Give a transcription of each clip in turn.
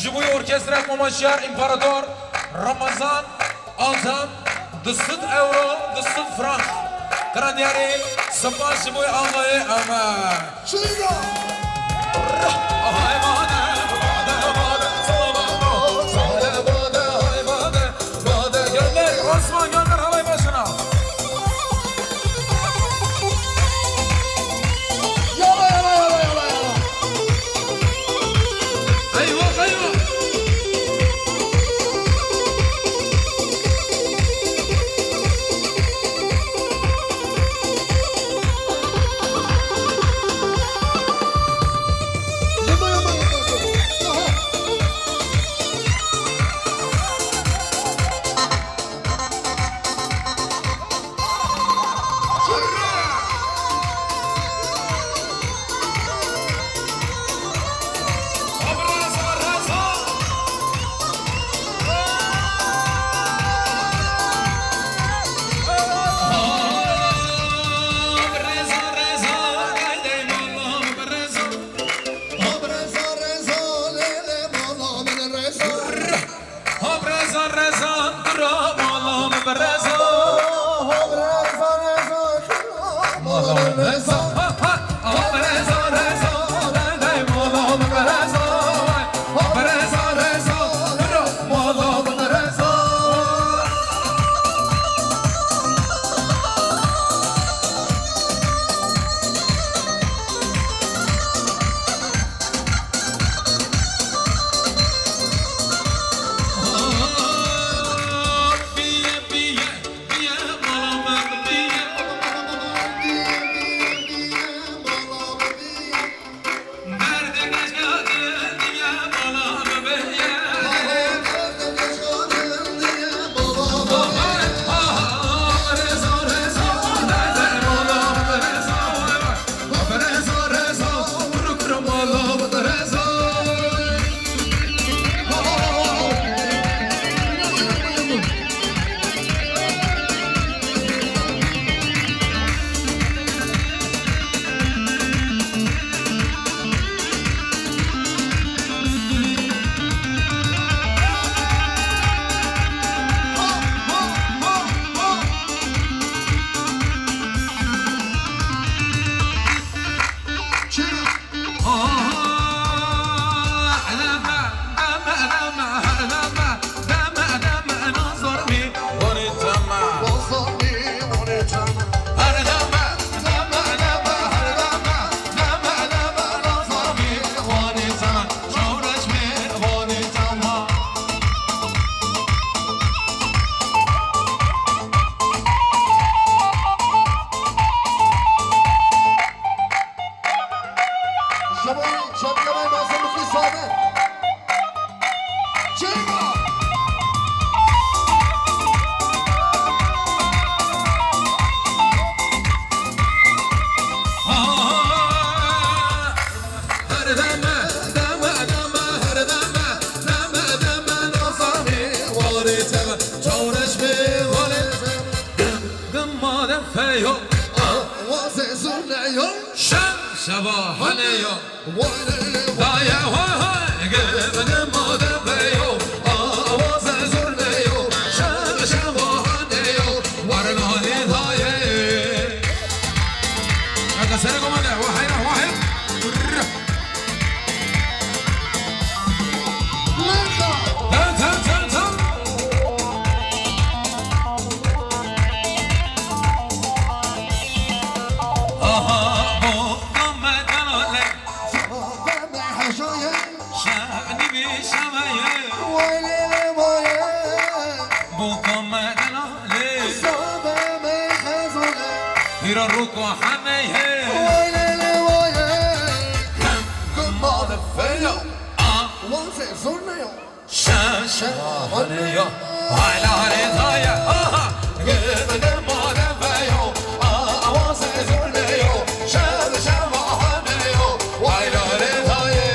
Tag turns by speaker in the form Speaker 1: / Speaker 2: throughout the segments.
Speaker 1: جبوی ارکستر مماشر امپراتور رمضان آزم 200 euro 200 فرانک ترندیاری سپاس جبوی آقای امر عثمان gönder halay başına.
Speaker 2: Yala yala yala yala yala.
Speaker 1: Eyvah eyvah. Ruko Hanehe,
Speaker 2: Why,
Speaker 1: come on the face.
Speaker 2: Ahvazı zorluyor.
Speaker 1: Şahane yo, hayla daya, aha, gıdım madem ve yo, avazı zorluyor. Şahane yo, hayla daya,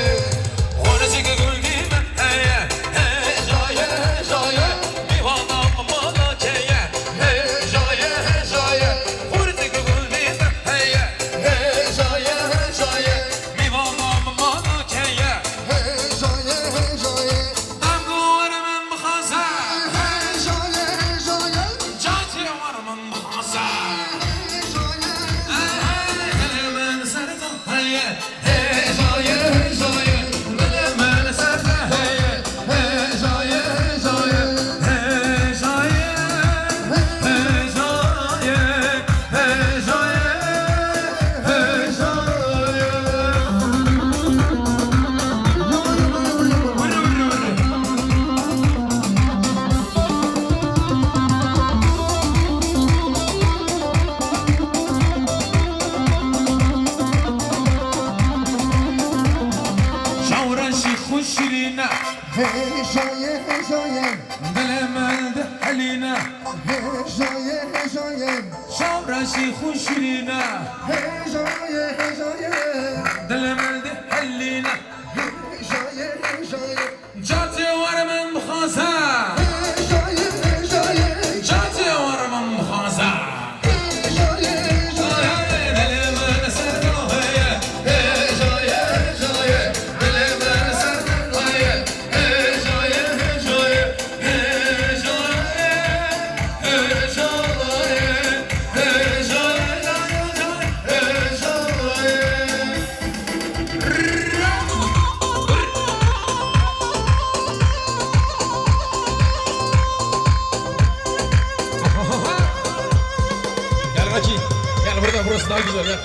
Speaker 1: onu çeki güldüm heye, hejaye hejaye, divana mala keye, hejaye hejaye, onu çeki güldüm heye, hejaye hejaye, divana mala keye.
Speaker 2: Hejaye hejaye. Hejaye hejaye. Hejaye hejaye.
Speaker 1: دلمل حلينا
Speaker 2: Hejaye hejaye.
Speaker 1: شورشي خشرينا
Speaker 2: Hejaye hejaye.
Speaker 1: دلمل حلينا
Speaker 2: Hejaye hejaye.
Speaker 1: جاتي ورا من مخازا
Speaker 2: Hejaye hejaye.
Speaker 1: جاتي ورا من مخازا
Speaker 2: Hejaye hejaye.
Speaker 1: دلمل سرقو هي هجاية هجاية دلمل سرقو هي هجاية هجاية Gel bakayım. Gel burada, burası daha güzel gel.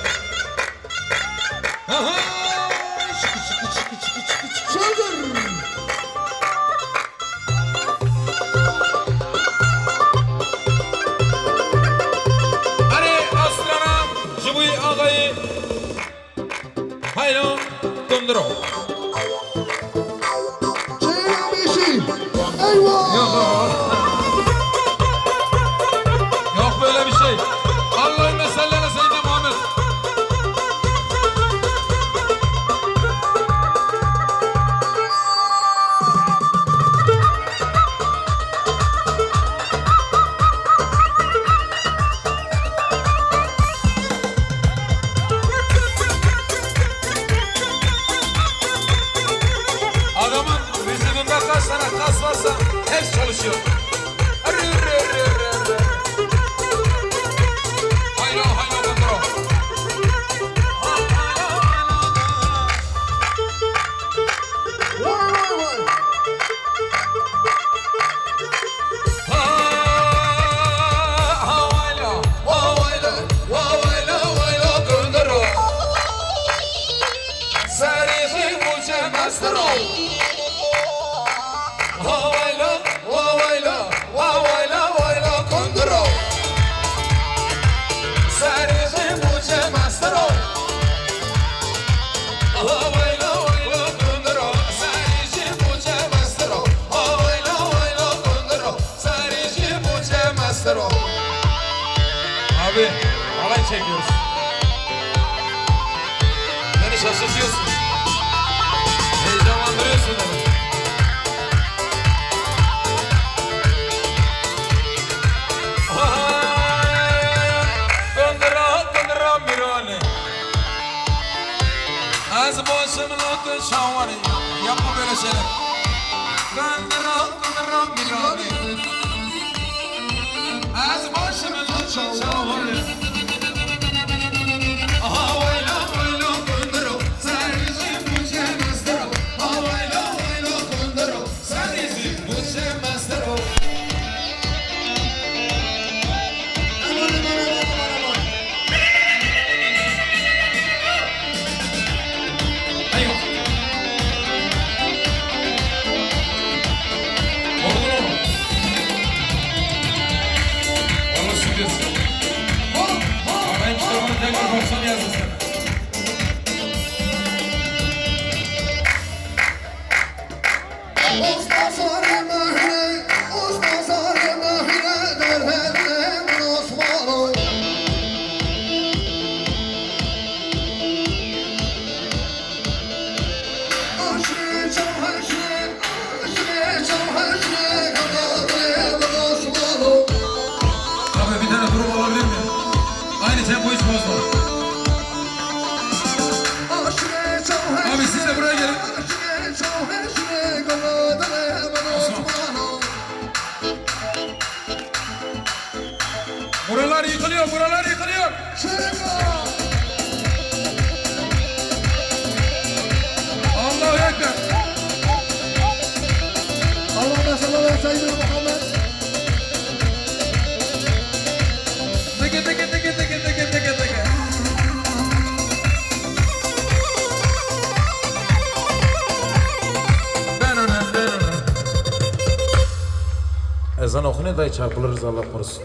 Speaker 1: Aha! Şıkı şıkı şıkı şıkı şıkı şıkı.
Speaker 2: Çıldır.
Speaker 1: Hadi aslanım, Jibu'yu ağayı. Haylo, dondurun.
Speaker 2: Ceylan beşi. Eyvah.
Speaker 1: Yok böyle bir şey. Allahümme salli ala seyyidina Muhammed. Adamın vücudunda kaç tane kas varsa hepsi çalışıyor. Haylo haylo dondurun.
Speaker 2: Vay vay vay.
Speaker 1: Abi alay çekiyoruz. Beni şaşırtıyorsun. Heyecanlandırıyorsun beni. Döndüra döndüra mirane. Az başımın otun şavarı. Yapma böyle şeyler. Döndüra döndüra mirane. Az başımın otun şavarı. Havayla havayla döndüra. Sarıcı buce mastero. Havayla havayla döndüra. Sarıcı buce mastero.
Speaker 2: Aman aman aman aman aman.
Speaker 1: Eyvah. Oldu mu? Onu sürüyorsun.
Speaker 2: Hop. Ostasarı mahine, ostasarı mahine, derdim Osman'ı. Aşrı çam haşrı, aşrı çam haşrı, derdim Osman'ı.
Speaker 1: Abi bir tane grup olabilir mi? Aynı tempo hiç bozma.
Speaker 2: Aşrı çam haşrı,
Speaker 1: Abi siz de buraya gelin.
Speaker 2: aşrı çam haşrı, derdim Osman'ı.
Speaker 1: Buralar yıkılıyor, buralar yıkılıyor. Allahu Ekber.
Speaker 2: Allah'ım sallallahu aleyhi ve sellem Muhammed.
Speaker 1: Teke teke teke teke teke teke teke. Ben ona. Ezan okunu da çarpılırız Allah korusun.